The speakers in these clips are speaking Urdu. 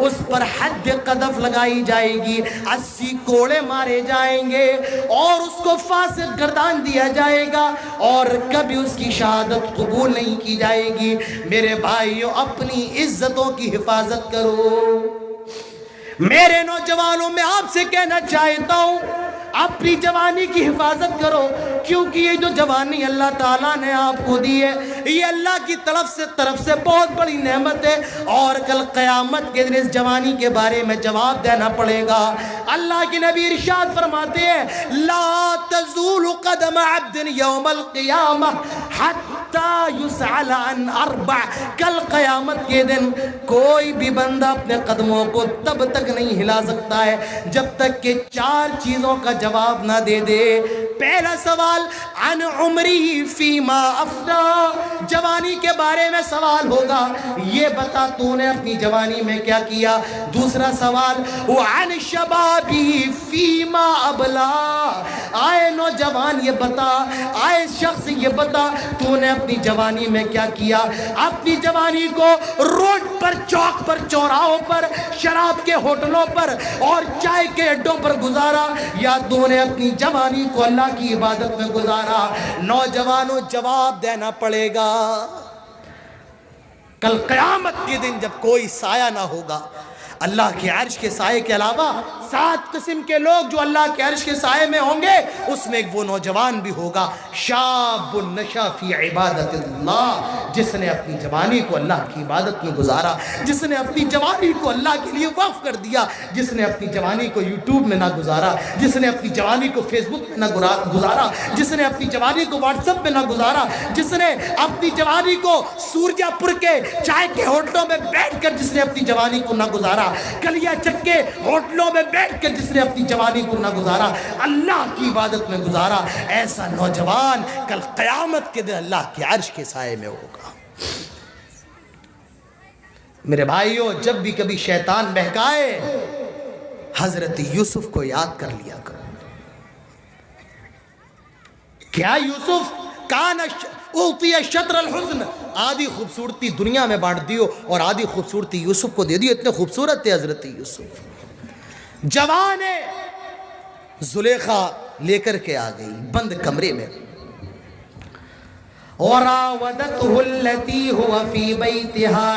اس پر حد قذف لگائی جائے گی، 80 کوڑے مارے جائیں گے اور اس کو فاسق گردان دیا جائے گا اور کبھی اس کی شہادت قبول نہیں کی جائے گی۔ میرے بھائیو، اپنی عزتوں کی حفاظت کرو۔ میرے نوجوانوں، میں آپ سے کہنا چاہتا ہوں اپنی جوانی کی حفاظت کرو، کیونکہ یہ جو جوانی اللہ تعالیٰ نے آپ کو دی ہے یہ اللہ کی طرف سے بہت بڑی نعمت ہے، اور کل قیامت کے دن اس جوانی کے بارے میں جواب دینا پڑے گا۔ اللہ کے نبی ارشاد فرماتے ہیں لا تزول قدم عبد یوم القیامہ حتی یسأل عن 4، کل قیامت کے دن کوئی بھی بندہ اپنے قدموں کو تب تک نہیں ہلا سکتا ہے جب تک کہ 4 چیزوں کا جواب نہ دے دے۔ پہلا سوال عن عمری فیما افنا، جوانی کے بارے میں سوال ہوگا، یہ بتا تو نے اپنی جوانی میں کیا کیا۔ دوسرا سوال عن شبابی فیما ابلا، آئے نوجوان یہ بتا، آئے شخص یہ بتا تو نے اپنی جوانی میں کیا کیا۔ اپنی جوانی کو روڈ پر، چوک پر، چوراہوں پر، شراب کے ہوٹلوں پر اور چائے کے اڈوں پر گزارا، یا تو نے اپنی جوانی کو اللہ کی عبادت میں گزارا؟ نوجوانوں، جواب دینا پڑے گا۔ کل قیامت کے دن جب کوئی سایہ نہ ہوگا اللہ کے عرش کے سائے کے علاوہ، 7 قسم کے لوگ جو اللہ کے عرش کے سائے میں ہوں گے، اس میں ایک وہ نوجوان بھی ہوگا شاب نشا فی عبادت اللہ، جس نے اپنی جوانی کو اللہ کی عبادت میں گزارا، جس نے اپنی جوانی کو اللہ کے لیے وقف کر دیا، جس نے اپنی جوانی کو یوٹیوب میں نہ گزارا، جس نے اپنی جوانی کو فیس بک میں نہ گزارا، جس نے اپنی جوانی کو واٹس ایپ میں نہ گزارا، جس نے اپنی جوانی کو سورجہ پور کے چائے کے ہوٹلوں میں بیٹھ کر جس نے اپنی جوانی کو نہ گزارا، کلیا چک کے ہوٹلوں میں بیٹھ کر جس نے اپنی جوانی کو نہ گزارا، اللہ کی عبادت میں گزارا، ایسا نوجوان کل قیامت کے دن اللہ کے عرش کے سائے میں ہوگا۔ میرے بھائیوں، جب بھی کبھی شیطان بہکائے حضرت یوسف کو یاد کر لیا کرو۔ کیا یوسف کان اعطی شطر الحسن، آدھی خوبصورتی دنیا میں بانٹ دیو اور آدھی خوبصورتی یوسف کو دے دیو، اتنے خوبصورت تھے حضرت یوسف۔ جوان زلیخا لے کر کے آ گئی بند کمرے میں، وراودته التي هو في بيتها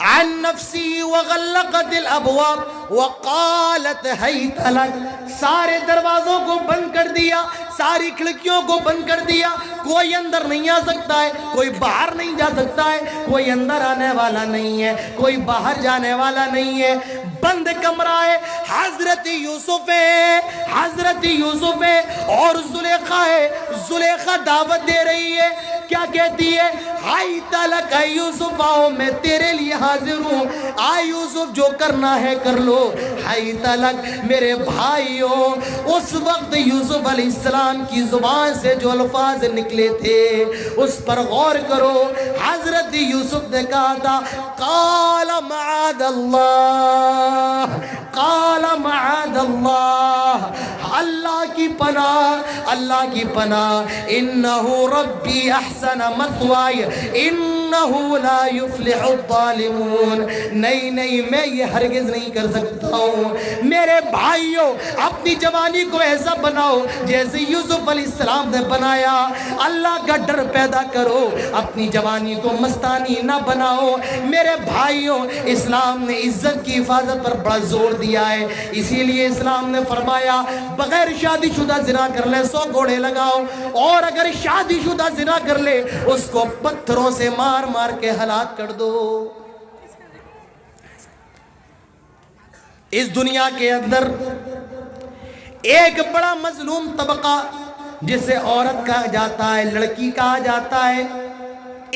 عن نفسی وغلقت الابواب وقالت هیت لک، سارے دروازوں کو بند کر دیا، ساری کھڑکیوں کو بند کر دیا، کوئی اندر نہیں آ سکتا ہے، کوئی باہر نہیں جا سکتا ہے، کوئی اندر آنے والا نہیں ہے، کوئی باہر جانے والا نہیں ہے، بند کمرہ ہے۔ حضرت یوسف ہے اور زلیخا ہے، زلیخا دعوت دے رہی ہے، کیا کہتی ہے؟ ہائی تلک اے یوسف، آؤ میں تیرے لیے حاضر ہوں، آئے یوسف جو کرنا ہے کر لو۔ ہائی تلک، میرے بھائیوں، اس وقت یوسف علیہ السلام کی زبان سے جو الفاظ نکلے تھے اس پر غور کرو۔ حضرت یوسف نے کہا تھا قال معاذ اللہ، قال معاذ اللہ، اللہ کی پناہ، اللہ کی پناہ، انہو ربی احسن مثوائی انہو لا یفلح الظالمون، نہیں میں یہ ہرگز نہیں کر سکتا ہوں۔ میرے بھائیوں، اپنی جوانی کو ایسا بناؤ جیسے یوسف علیہ السلام نے بنایا، اللہ کا ڈر پیدا کرو، اپنی جوانی کو مستانی نہ بناؤ۔ میرے بھائیوں، اسلام نے عزت کی حفاظت پر بڑا زور دیا ہے، اسی لیے اسلام نے فرمایا بغیر شادی شدہ زنا کر لے 100 گھوڑے لگاؤ، اور اگر شادی شدہ زنا کر لے اس کو پتھروں سے مار کے ہلاک کر دو۔ اس دنیا کے اندر ایک بڑا مظلوم طبقہ جسے عورت کہا جاتا ہے، لڑکی کہا جاتا ہے،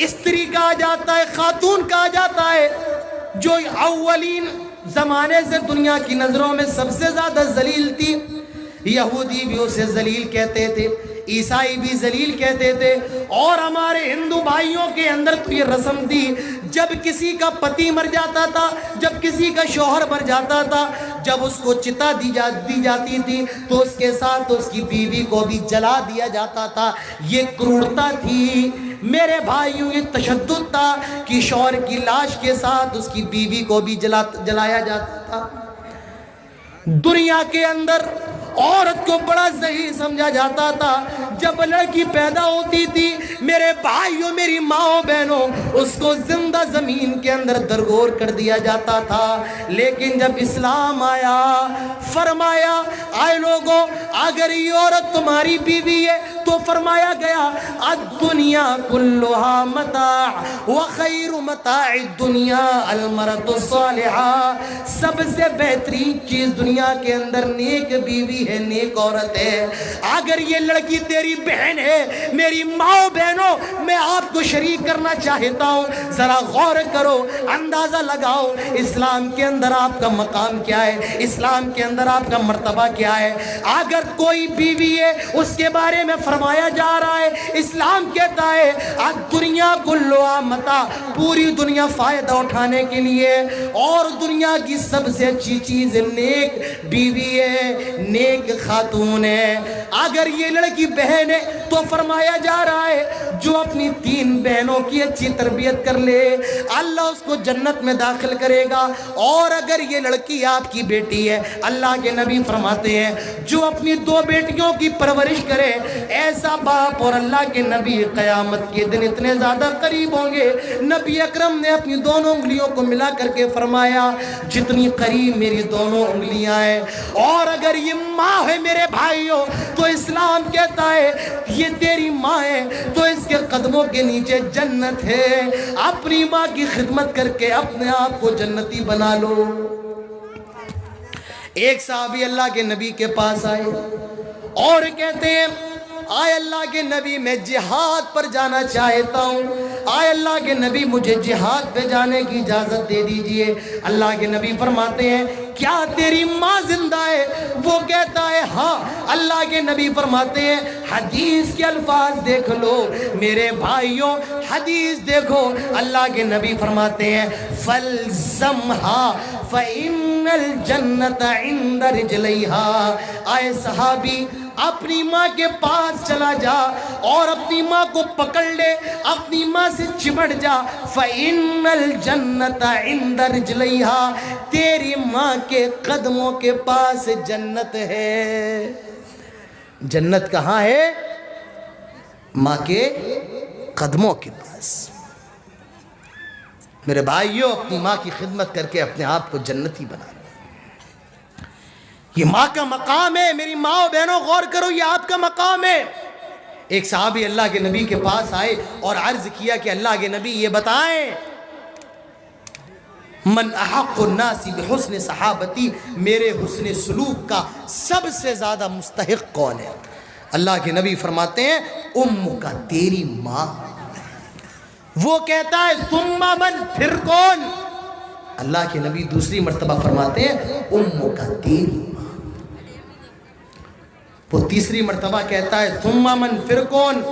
استری کہا جاتا ہے، خاتون کہا جاتا ہے، جو اولین زمانے سے دنیا کی نظروں میں سب سے زیادہ ذلیل تھی۔ یہودی بھی اسے ذلیل کہتے تھے، عیسائی بھی ذلیل کہتے تھے، اور ہمارے ہندو بھائیوں کے اندر تو یہ رسم تھی، جب کسی کا پتی مر جاتا تھا، جب کسی کا شوہر مر جاتا تھا، جب اس کو چتا دی جاتی تھی تو اس کے ساتھ اس کی بیوی کو بھی جلا دیا جاتا تھا۔ یہ کرورتا تھی، میرے بھائیوں یہ تشدد تھا کہ شوہر کی لاش کے ساتھ اس کی بیوی کو بھی جلایا جاتا تھا۔ دنیا کے اندر عورت کو بڑا ذلیل سمجھا جاتا تھا۔ جب لڑکی پیدا ہوتی تھی میرے بھائیوں میری ماں بہنوں اس کو زندہ زمین کے اندر درگور کر دیا جاتا تھا۔ لیکن جب اسلام آیا فرمایا آئے لوگوں اگر یہ عورت تمہاری بیوی ہے تو فرمایا گیا الدنیا کلھا متاع وخیر متاع الدنیا المرأة الصالحہ، سب سے بہترین چیز دنیا کے اندر نیک بیوی ہے، نیک عورت ہے۔ اگر یہ لڑکی تیری بہن ہے میری ماں بہنوں میں آپ کو شریک کرنا چاہتا ہوں، ذرا غور کرو، اندازہ لگاؤ اسلام کے اندر آپ کا مقام کیا ہے، اسلام کے اندر آپ کا مرتبہ کیا ہے۔ اگر کوئی بیوی ہے اس کے بارے میں فرمایا جا رہا ہے، اسلام کہتا ہے دنیا کلھا متاع، پوری دنیا فائدہ اٹھانے کے لیے، اور دنیا کی سب سے اچھی چیز نیک بیوی ہے، نیک خاتون ہے۔ اگر یہ لڑکی بہن ہے تو فرمایا جا رہا ہے جو اپنی 3 بہنوں کی اچھی تربیت کر لے اللہ اس کو جنت میں داخل کرے گا۔ اور اگر یہ لڑکی آپ کی بیٹی ہے اللہ کے نبی فرماتے ہیں جو اپنی 2 بیٹیوں کی پرورش کرے ایسا باپ اور اللہ کے نبی قیامت کے دن اتنے زیادہ قریب ہوں گے۔ نبی اکرم نے اپنی دونوں انگلیوں کو ملا کر کے فرمایا جتنی قریب میری دونوں انگلیاں ہیں۔ اور اگر یہ ماں ہے میرے بھائیوں تو اسلام کہتا ہے یہ تیری ماں ہے تو اس کے قدموں کے نیچے جنت ہے۔ اپنی ماں کی خدمت کر کے اپنے آپ کو جنتی بنا لو۔ ایک صحابی اللہ کے نبی کے پاس آئے اور کہتے ہیں آئے اللہ کے نبی میں جہاد پر جانا چاہتا ہوں، آئے اللہ کے نبی مجھے جہاد پہ جانے کی اجازت دے دیجئے۔ اللہ کے نبی فرماتے ہیں کیا تیری ماں زندہ ہے؟ وہ کہتا ہے ہاں۔ اللہ کے نبی فرماتے ہیں حدیث کے الفاظ دیکھ لو میرے بھائیوں، حدیث دیکھو۔ اللہ کے نبی فرماتے ہیں فَالْزَمْهَا فَإِنَّ الْجَنَّةَ عِنْدَ رِجْلَيْهَا۔ آئے صحابی اپنی ماں کے پاس چلا جا اور اپنی ماں کو پکڑ لے، اپنی ماں سے چمٹ جا۔ فَإِنَّ الْجَنَّةَ عِنْدَ رِجْلَيْهَا، تیری ماں کے قدموں کے پاس جنت ہے۔ جنت کہاں ہے؟ ماں کے قدموں کے پاس۔ میرے بھائیوں اپنی ماں کی خدمت کر کے اپنے آپ کو جنتی بنا، یہ ماں کا مقام ہے۔ میری ماں و بہنوں غور کرو یہ آپ کا مقام ہے۔ ایک صحابی اللہ کے نبی کے پاس آئے اور عرض کیا کہ اللہ کے نبی یہ بتائیں من احق الناس بحسن صحابتی، میرے حسن سلوک کا سب سے زیادہ مستحق کون ہے؟ اللہ کے نبی فرماتے ہیں ام کا، تیری ماں۔ وہ کہتا ہے ثم من، پھر کون؟ اللہ کے نبی دوسری مرتبہ فرماتے ہیں ام کا، تیری ماں۔ وہ تیسری مرتبہ کہتا ہے ثم من، پھر کون؟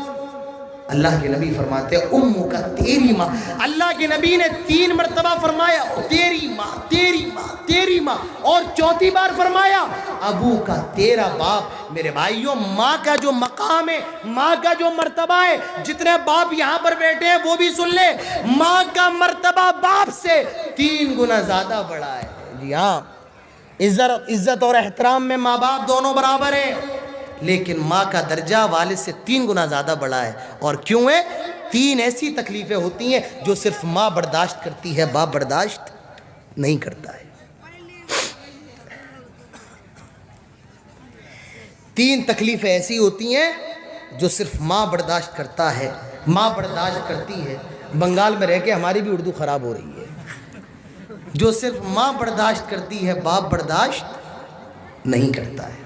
اللہ کے نبی فرماتے ہیں ام کا، تیری ماں۔ اللہ کے نبی نے 3 مرتبہ فرمایا تیری ماں، تیری ماں، تیری ماں، اور چوتھی بار فرمایا ابو کا، تیرا باپ۔ میرے بھائیوں ماں کا جو مقام ہے، ماں کا جو مرتبہ ہے، جتنے باپ یہاں پر بیٹھے ہیں وہ بھی سن لے، ماں کا مرتبہ باپ سے 3 گنا زیادہ بڑا ہے۔ جی ہاں، عزت اور احترام میں ماں باپ دونوں برابر ہیں، لیکن ماں کا درجہ والد سے 3 گنا زیادہ بڑا ہے۔ اور کیوں ہے؟ 3 ایسی تکلیفیں ہوتی ہیں جو صرف ماں برداشت کرتی ہے، باپ برداشت نہیں کرتا ہے۔ 3 تکلیفیں ایسی ہوتی ہیں جو صرف ماں برداشت کرتا ہے، ماں برداشت کرتی ہے۔ بنگال میں رہ کے ہماری بھی اردو خراب ہو رہی ہے۔ جو صرف ماں برداشت کرتی ہے، باپ برداشت نہیں کرتا ہے۔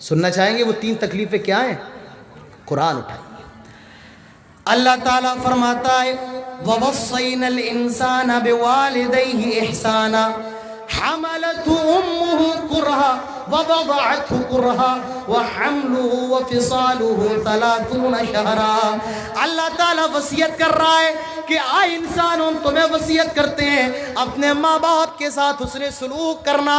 سننا چاہیں گے وہ 3 تکلیفیں کیا ہیں؟ قرآن اٹھائیے۔ اللہ تعالیٰ فرماتا ہے وَوَصَّيْنَا الْإِنسَانَ بِوَالِدَيْهِ إِحْسَانًا حَمَلَتْهُ أُمُّهُ كُرْهًا وَوَضَعَتْهُ كُرْهًا وَحَمْلُهُ وَفِصَالُهُ 30 شهرًا۔ اللہ تعالیٰ وصیت کر رہا ہے کہ آئے انسانوں، تمہیں وصیت کرتے ہیں اپنے ماں باپ کے ساتھ حسن سلوک کرنا،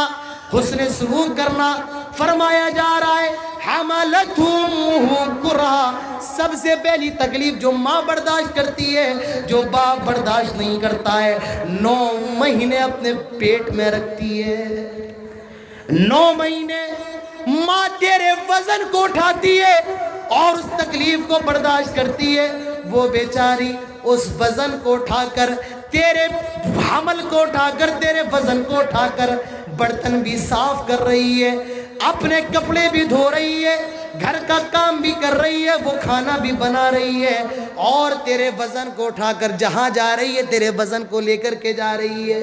حسن سلوک کرنا۔ فرمایا جا رہا ہے حملتہ امہ کرہا، سب سے پہلی تکلیف جو ماں برداشت کرتی ہے، جو باپ برداشت نہیں کرتا ہے، 9 مہینے اپنے پیٹ میں رکھتی ہے۔ 9 مہینے ماں تیرے وزن کو اٹھاتی ہے اور اس تکلیف کو برداشت کرتی ہے۔ وہ بیچاری اس وزن کو اٹھا کر، تیرے حمل کو اٹھا کر، تیرے وزن کو اٹھا کر برتن بھی صاف کر رہی ہے، اپنے کپڑے بھی دھو رہی ہے، گھر کا کام بھی کر رہی ہے، وہ کھانا بھی بنا رہی ہے، اور تیرے وزن کو اٹھا کر جہاں جا رہی ہے تیرے وزن کو لے کر کے جا رہی ہے۔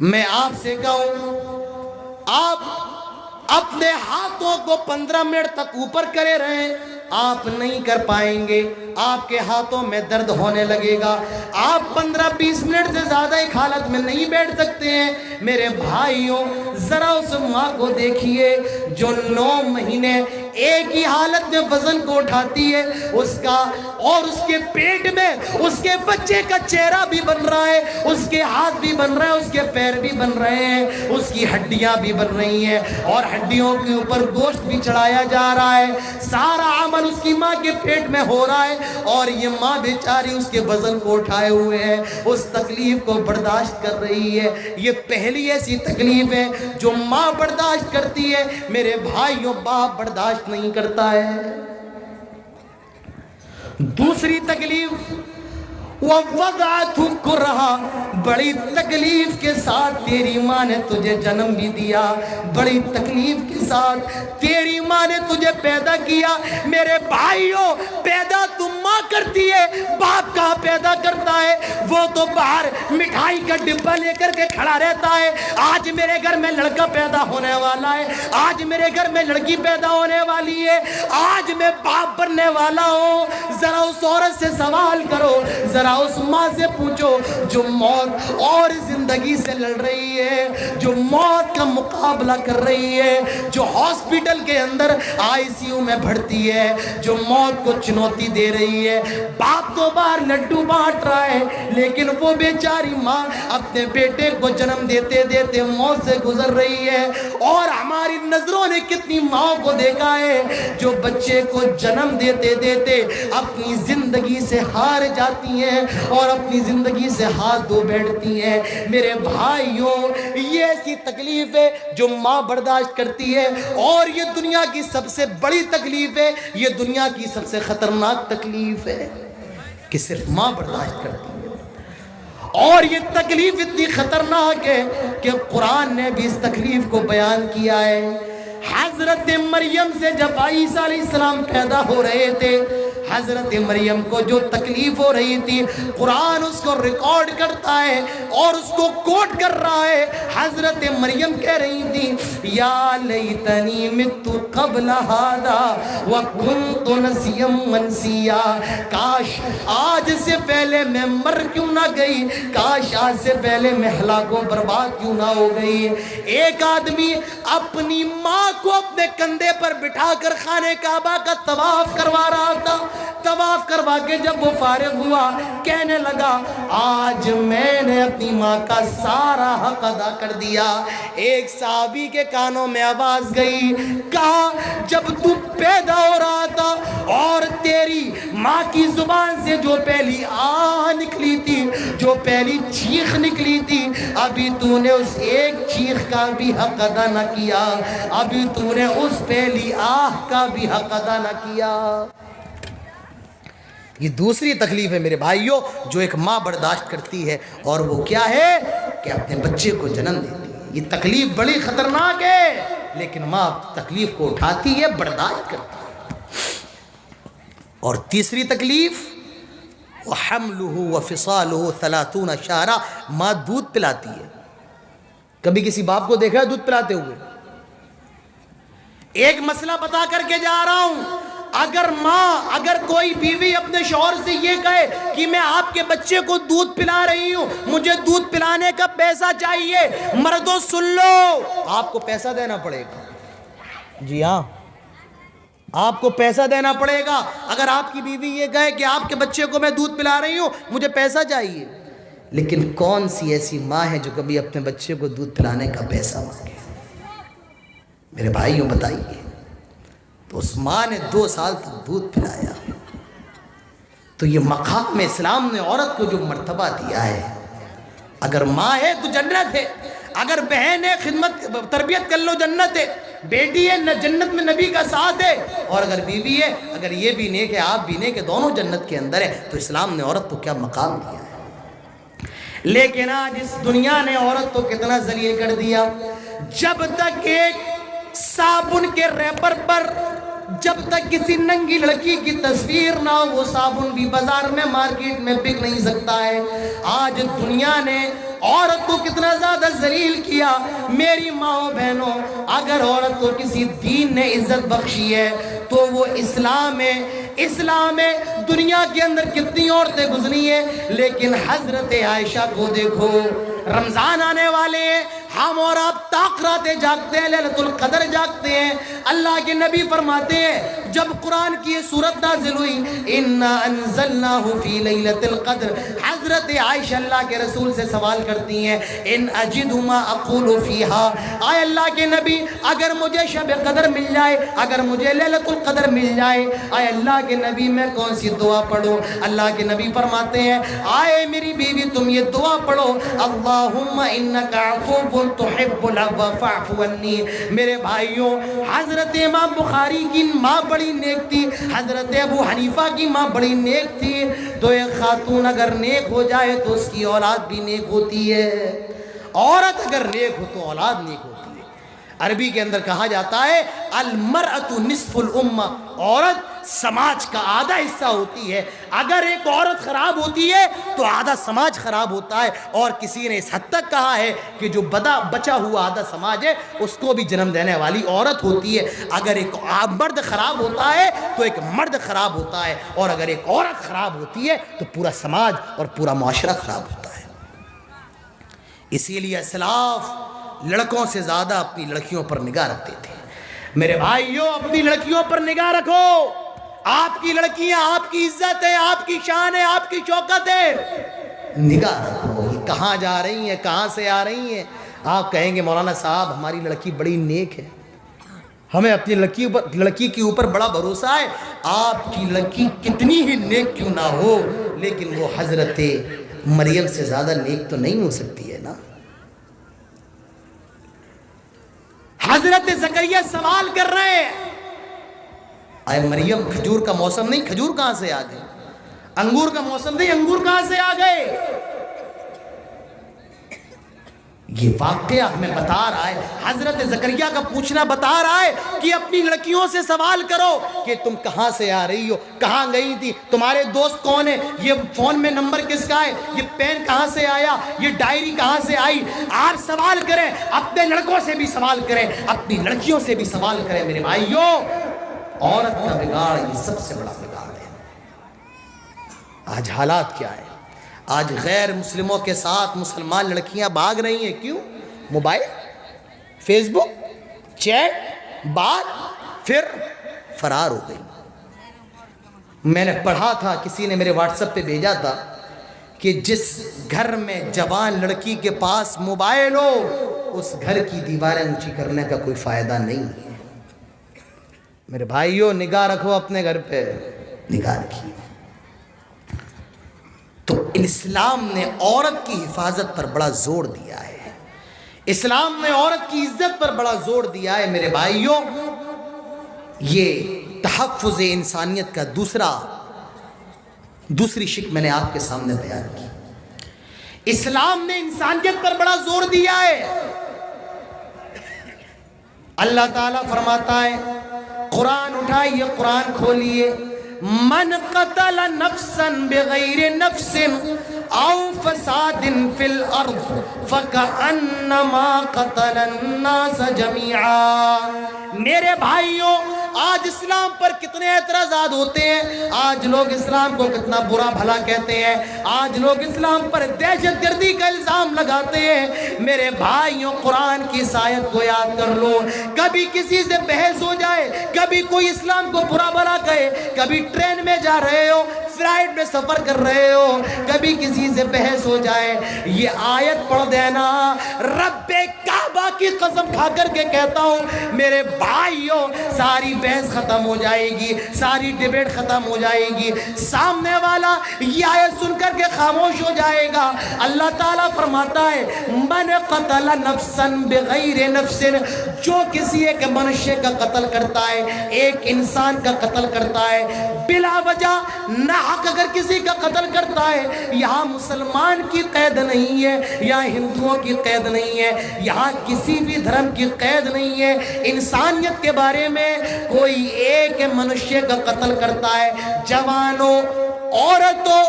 میں آپ سے کہوں، آپ اپنے ہاتھوں کو 15 منٹ تک اوپر کرے رہیں، آپ نہیں کر پائیں گے، آپ کے ہاتھوں میں درد ہونے لگے گا، آپ 15-20 منٹ سے زیادہ ایک حالت میں نہیں بیٹھ سکتے ہیں۔ میرے بھائیوں، ذرا اس ماں کو دیکھیے جو 9 مہینے ایک ہی حالت میں وزن کو اٹھاتی ہے، اس کا اور اس کے پیٹ میں اس کے بچے کا چہرہ بھی بن رہا ہے، اس کے ہاتھ بھی بن رہے ہیں، اس کے پیر بھی بن رہے ہیں، اس کی ہڈیاں بھی بن رہی ہیں، اور ہڈیوں کے اوپر گوشت بھی چڑھایا جا رہا ہے، سارا عمل اس کی ماں کے پیٹ میں ہو رہا ہے، اور یہ ماں بیچاری اس کے وزن کو اٹھائے ہوئے ہے، اس تکلیف کو برداشت کر رہی ہے۔ یہ پہلی ایسی تکلیف ہے جو ماں برداشت کرتی ہے، میرے بھائیوں باپ برداشت نہیں کرتا ہے۔ دوسری تکلیف وَوَضَعَتْهُ كُرْهًا، بڑی تکلیف کے ساتھ تیری ماں نے تجھے جنم بھی دیا، بڑی تکلیف کے ساتھ تیری ماں نے تجھے پیدا کیا۔ میرے بھائیوں، پیدا تم ماں کرتی ہے، باپ کہاں پیدا کرتا ہے؟ وہ تو باہر مٹھائی کا ڈبہ لے کر کے کھڑا رہتا ہے، آج میرے گھر میں لڑکا پیدا ہونے والا ہے، آج میرے گھر میں لڑکی پیدا ہونے والی ہے، آج میں باپ بننے والا ہوں۔ ذرا اس عورت سے سوال کرو، ذرا اس ماں سے پوچھو جو موت اور زندگی سے لڑ رہی ہے، جو موت کا مقابلہ کر رہی ہے، جو ہاسپٹل کے اندر ICU میں بھرتی ہے، جو موت کو چنوتی دے رہی ہے۔ باپ تو باہر لڈو بانٹ رہا ہے، لیکن وہ بیچاری ماں اپنے بیٹے کو جنم دیتے دیتے موت سے گزر رہی ہے۔ اور ہماری نظروں نے کتنی ماں کو دیکھا ہے جو بچے کو جنم دیتے دیتے اپنی زندگی سے ہار جاتی ہیں اور اپنی زندگی سے ہاتھ دھو بیٹھتی ہیں۔ میرے بھائیوں، یہ ایسی تکلیف ہے جو ماں برداشت کرتی ہے، اور یہ دنیا کی سب سے بڑی تکلیف ہے، یہ دنیا کی سب سے خطرناک تکلیف ہے کہ صرف ماں برداشت کرتی ہے۔ اور یہ تکلیف اتنی خطرناک ہے کہ قرآن نے بھی اس تکلیف کو بیان کیا ہے۔ حضرت مریم سے جب عیسیٰ علیہ السلام پیدا ہو رہے تھے، حضرت مریم کو جو تکلیف ہو رہی تھی، قرآن اس کو ریکارڈ کرتا ہے اور اس کو کوٹ کر رہا ہے۔ حضرت مریم کہہ رہی تھی، یا لیتنی مت قبل ھذا وکنت نسیا منسیا، کاش آج سے پہلے میں مر کیوں نہ گئی، کاش آج سے پہلے میں ہلاک و برباد کیوں نہ ہو گئی۔ ایک آدمی اپنی ماں کو اپنے کندھے پر بٹھا کر خانہ کعبہ کا طواف کروا رہا تھا، طواف کروا کے جب وہ فارغ ہوا کہنے لگا، آج میں نے اپنی ماں کا سارا حق ادا کر دیا۔ ایک صحابی کے کانوں میں آواز گئی، کہا جب تو پیدا ہو رہا تھا اور تیری ماں کی زبان سے جو پہلی آہ نکلی تھی، جو پہلی چیخ نکلی تھی، ابھی تو نے اس ایک چیخ کا بھی حق ادا نہ کیا، ابھی تو نے اس پہلی آہ کا بھی حق ادا نہ کیا۔ یہ دوسری تکلیف ہے میرے بھائیوں جو ایک ماں برداشت کرتی ہے، اور وہ کیا ہے کہ اپنے بچے کو جنم دیتی ہے۔ یہ تکلیف بڑی خطرناک ہے، لیکن ماں تکلیف کو اٹھاتی ہے، برداشت کرتی ہے۔ اور تیسری تکلیف وَحَمْلُهُ وَفِصَالُهُ 30 شَهْرًا، ماں دودھ پلاتی ہے۔ کبھی کسی باپ کو دیکھا ہے دودھ پلاتے ہوئے؟ ایک مسئلہ بتا کر کے جا رہا ہوں، اگر کوئی بیوی اپنے شوہر سے یہ کہے کہ میں آپ کے بچے کو دودھ پلا رہی ہوں، مجھے دودھ پلانے کا پیسہ چاہیے، مردوں سن لو، آپ کو پیسہ دینا پڑے گا۔ جی ہاں، آپ کو پیسہ دینا پڑے گا۔ اگر آپ کی بیوی یہ کہے کہ آپ کے بچے کو میں دودھ پلا رہی ہوں، مجھے پیسہ چاہیے، لیکن کون سی ایسی ماں ہے جو کبھی اپنے بچے کو دودھ پلانے کا پیسہ مانگے؟ میرے بھائیوں بتائیے، تو اس ماں نے 2 سال تک دودھ پلایا، تو یہ مقام اسلام نے عورت کو جو مرتبہ دیا ہے، اگر ماں ہے تو جنت ہے، اگر بہن ہے خدمت تربیت کر لو جنت ہے، بیٹی ہے جنت میں نبی کا ساتھ ہے، اور اگر بیوی ہے، اگر یہ بھی نیک ہے آپ بھی نیک ہے، دونوں جنت کے اندر ہے، تو اسلام نے عورت کو کیا مقام دیا ہے۔ لیکن آج اس دنیا نے عورت کو کتنا ذلیل کر دیا۔ جب تک ایک صابن کے ریپر پر جب تک کسی ننگی لڑکی کی تصویر نہ ہو، وہ صابن بھی بازار میں مارکیٹ میں بک نہیں سکتا ہے۔ آج دنیا نے عورت کو کتنا زیادہ ذلیل کیا۔ میری ماں بہنوں، اگر عورت کو کسی دین نے عزت بخشی ہے تو وہ اسلام ہے۔ اسلام ہے۔ دنیا کے اندر کتنی عورتیں گزری ہیں، لیکن حضرت عائشہ کو دیکھو، رمضان آنے والے ہیں، ہم اور آپ تاخراتیں جاگتے ہیں، لیلۃ القدر جاگتے ہیں۔ اللہ کے نبی فرماتے ہیں جب قرآن کی یہ صورت نازل ہوئی، اِنَّا أَنزَلْنَاهُ فِي لَيْلَةِ الْقَدْرِ، حضرت عائشہ اللہ کے رسول سے سوال کرتی ہیں، اِنْ أَجِدُ مَا أَقُولُ فِيهَا، آئے اللہ کے نبی اگر مجھے شب قدر مل جائے، اگر مجھے لیلۃ القدر مل جائے، آئے اللہ کے نبی میں کون سی دعا پڑھوں؟ اللہ کے نبی فرماتے ہیں، آئے میری بیوی تم یہ دعا پڑھو، اللہم انک عفو تحب العفو فاعف عنی۔ میرے بھائیوں، حضرت امام بخاری کی ماں بڑی نیک تھی، حضرت ابو حنیفہ کی ماں بڑی نیک تھی۔ تو ایک خاتون اگر نیک ہو جائے تو اس کی اولاد بھی نیک ہوتی ہے، عورت اگر نیک ہو تو اولاد نیک ہوتی ہے۔ عربی کے اندر کہا جاتا ہے المرأۃ نصف الامہ، عورت سماج کا آدھا حصہ ہوتی ہے۔ اگر ایک عورت خراب ہوتی ہے تو آدھا سماج خراب ہوتا ہے، اور کسی نے اس حد تک کہا ہے کہ جو بچا ہوا آدھا سماج ہے اس کو بھی جنم دینے والی عورت ہوتی ہے۔ اگر ایک مرد خراب ہوتا ہے تو ایک مرد خراب ہوتا ہے، اور اگر ایک عورت خراب ہوتی ہے تو پورا سماج اور پورا معاشرہ خراب ہوتا ہے۔ اسی لیے اسلاف لڑکوں سے زیادہ اپنی لڑکیوں پر نگاہ رکھتے تھے۔ میرے بھائیوں، اپنی لڑکیوں پر نگاہ رکھو، آپ کی لڑکیاں آپ کی عزت ہے، آپ کی شان ہے، آپ کی شوکت ہے، نگاہ رکھو یہ کہاں جا رہی ہیں، کہاں سے آ رہی ہیں۔ آپ کہیں گے مولانا صاحب ہماری لڑکی بڑی نیک ہے، ہمیں اپنی لڑکی کے اوپر بڑا بھروسہ ہے۔ آپ کی لڑکی کتنی ہی نیک کیوں نہ ہو، لیکن وہ حضرت مریم سے زیادہ نیک تو نہیں ہو سکتی ہے نا۔ حضرت زکریا سوال کر رہے ہیں، اے مریم کھجور کا موسم نہیں، کھجور کہاں سے آ گئے؟ انگور کا موسم نہیں، انگور کہاں سے آ گئے؟ یہ واقعہ ہمیں بتا رہا ہے، حضرت زکریا کا پوچھنا بتا رہا ہے کہ اپنی لڑکیوں سے سوال کرو کہ تم کہاں سے آ رہی ہو، کہاں گئی تھی، تمہارے دوست کون ہیں، یہ فون میں نمبر کس کا ہے، یہ پین کہاں سے آیا، یہ ڈائری کہاں سے آئی۔ آپ سوال کریں، اپنے لڑکوں سے بھی سوال کریں، اپنی لڑکیوں سے بھی سوال کریں۔ میرے بھائیوں، عورت کا بگاڑ یہ سب سے بڑا بگاڑ ہے۔ آج حالات کیا ہے؟ آج غیر مسلموں کے ساتھ مسلمان لڑکیاں بھاگ رہی ہیں، کیوں؟ موبائل، فیس بک، چیٹ، بات، پھر فرار ہو گئی۔ میں نے پڑھا تھا، کسی نے میرے واٹس ایپ پہ بھیجا تھا کہ جس گھر میں جوان لڑکی کے پاس موبائل ہو اس گھر کی دیواریں اونچی کرنے کا کوئی فائدہ نہیں ہے۔ میرے بھائیوں، نگاہ رکھو اپنے گھر پہ، نگاہ رکھیے۔ تو اسلام نے عورت کی حفاظت پر بڑا زور دیا ہے، اسلام نے عورت کی عزت پر بڑا زور دیا ہے۔ میرے بھائیوں، یہ تحفظ انسانیت کا دوسری شق میں نے آپ کے سامنے بیان کی۔ اسلام نے انسانیت پر بڑا زور دیا ہے۔ اللہ تعالیٰ فرماتا ہے، قرآن اٹھائیے، قرآن کھولیے، من قتل نفسا بغیر نفس او فساد فی الارض فکأنما قتل الناس جميعا۔ میرے بھائیوں، آج اسلام پر کتنے اعتراضات ہوتے ہیں، آج لوگ اسلام کو کتنا برا بھلا کہتے ہیں، آج لوگ اسلام پر دہشت گردی کا الزام لگاتے ہیں۔ میرے بھائیوں، قرآن کی اس آیت کو یاد کر لو، کبھی کسی سے بحث ہو جائے، کبھی کوئی اسلام کو برا بھلا کہے، کبھی ٹرین میں جا رہے ہو، فلائٹ میں سفر کر رہے ہو, کبھی کسی سے بحث ہو جائے, یہ آیت پڑھ دینا. رب کعبہ کی قسم کھا کر کے کہتا ہوں میرے بھائیوں, ساری بحث ختم ہو جائے گی, ساری ڈیبیٹ ختم ہو جائے گی. سامنے والا یہ آیت سن کر کے خاموش ہو جائے گا. اللہ تعالیٰ فرماتا ہے من قتل نفسا بغیر نفس, جو کسی ایک منشے کا قتل کرتا ہے, ایک انسان کا قتل کرتا ہے بلا وجہ ناحق, اگر کسی کا قتل کرتا ہے, یہاں مسلمان کی قید نہیں ہے, یہاں ہندوؤں کی قید نہیں ہے, یہاں کسی بھی دھرم کی قید نہیں ہے. انسانیت کے بارے میں کوئی ایک منشے کا قتل کرتا ہے, جوانوں, عورتوں,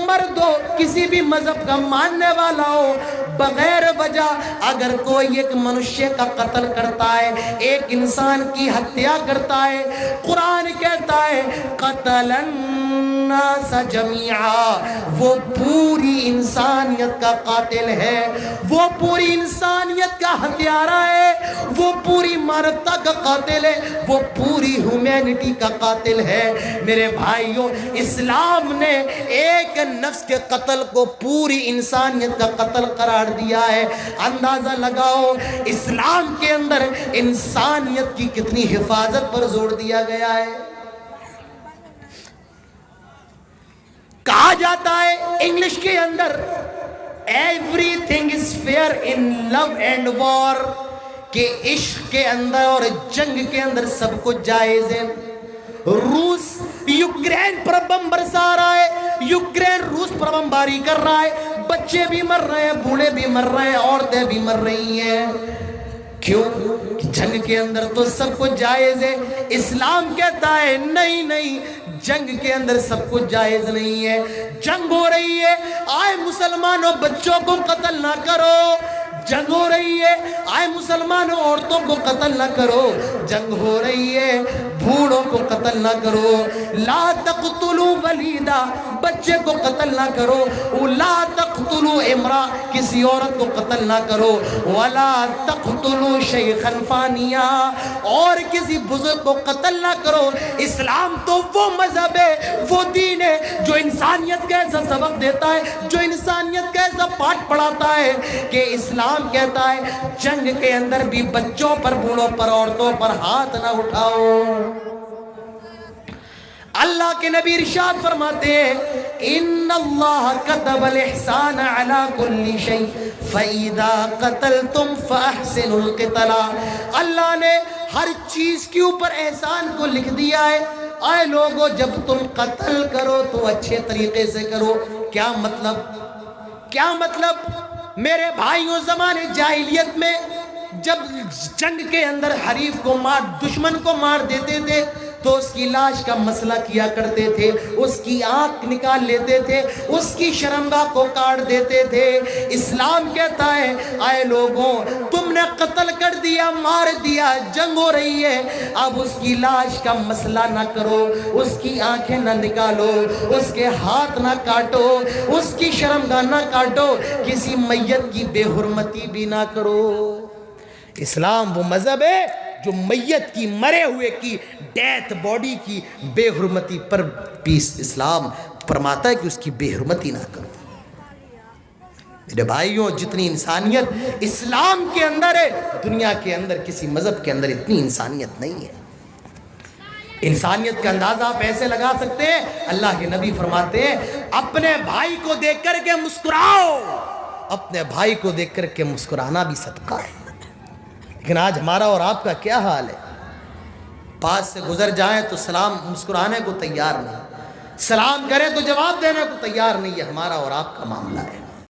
مردوں, کسی بھی مذہب کا ماننے والا ہو, بغیر وجہ اگر کوئی ایک منشے کا قتل کرتا ہے, ایک انسان کی ہتیا کرتا ہے, قرآن کہتا ہے قتل الناس جمیعا, وہ پوری انسانیت کا قاتل ہے, وہ پوری انسانیت کا ہتھیارہ ہے, وہ پوری مانوتا کا قاتل ہے, وہ پوری ہیومینٹی کا قاتل ہے. میرے بھائیوں, اسلام نے ایک نفس کے قتل کو پوری انسانیت کا قتل قرار دیا ہے. اندازہ لگاؤ اسلام کے اندر انسانیت کی کتنی حفاظت پر زور دیا گیا ہے. کہا جاتا ہے انگلش کے اندر everything is fair in love and war, کہ عشق کے اندر اور جنگ کے اندر سب کچھ جائز ہے. روس یوکرین پر بم برسا رہا ہے, یوکرین روس پر بمباری کر رہا ہے, بچے بھی مر رہے ہیں, بوڑھے بھی مر رہے ہیں, عورتیں بھی مر رہی ہیں. کیوں؟ جنگ کے اندر تو سب کچھ جائز ہے. اسلام کہتا ہے نہیں نہیں, جنگ کے اندر سب کچھ جائز نہیں ہے. جنگ ہو رہی ہے, آئے مسلمانوں بچوں کو قتل نہ کرو. جنگ ہو رہی ہے, آئے مسلمانوں عورتوں کو قتل نہ کرو. جنگ ہو رہی ہے, بوڑھوں کو قتل نہ کرو. لا تقتلوا ولیدا, بچے کو قتل نہ کرو. لا تقتلوا امرا, کسی عورت کو قتل نہ کرو. ولا تقتلوا شیخا فانیا, اور کسی بزرگ کو قتل نہ کرو. اسلام تو وہ مذہب ہے, وہ دین ہے جو انسانیت کا ایسا سبق دیتا ہے, جو انسانیت کا ایسا پاٹ پڑھاتا ہے کہ اسلام کہتا ہے جنگ کے اندر بھی بچوں پر, بوڑھوں پر, عورتوں پر ہاتھ نہ اٹھاؤ. اللہ کے نبی ارشاد فرماتے ہیں ان اللہ کتب الاحسان علی کل شیء فاذا قتلتم فاحسنوا القتل. اللہ نے ہر چیز کے اوپر احسان کو لکھ دیا ہے. اے لوگو, جب تم قتل کرو تو اچھے طریقے سے کرو. کیا مطلب؟ کیا مطلب؟ میرے بھائیوں, زمانے جاہلیت میں جب جنگ کے اندر حریف کو مار, دشمن کو مار دیتے تھے تو اس کی لاش کا مسئلہ کیا کرتے تھے, اس کی آنکھ نکال لیتے تھے, اس کی شرمگاہ کو کاٹ دیتے تھے. اسلام کہتا ہے اے لوگوں, تم نے قتل کر دیا, مار دیا, جنگ ہو رہی ہے, اب اس کی لاش کا مسئلہ نہ کرو, اس کی آنکھیں نہ نکالو, اس کے ہاتھ نہ کاٹو, اس کی شرمگاہ نہ کاٹو, کسی میت کی بے حرمتی بھی نہ کرو. اسلام وہ مذہب ہے جو میت کی, مرے ہوئے کی, ڈیتھ باڈی کی بے حرمتی پر پیس اسلام فرماتا ہے کہ اس کی بے حرمتی نہ کرو. میرے بھائیوں, جتنی انسانیت اسلام کے اندر ہے, دنیا کے اندر کسی مذہب کے اندر اتنی انسانیت نہیں ہے. انسانیت کا اندازہ آپ ایسے لگا سکتے ہیں, اللہ کے نبی فرماتے ہیں اپنے بھائی کو دیکھ کر کے مسکراؤ. اپنے بھائی کو دیکھ کر کے مسکرانا بھی صدقہ ہے. لیکن آج ہمارا اور آپ کا کیا حال ہے؟ پاس سے گزر جائیں تو سلام مسکرانے کو تیار نہیں, سلام کریں تو جواب دینے کو تیار نہیں. یہ ہمارا اور آپ کا معاملہ ہے.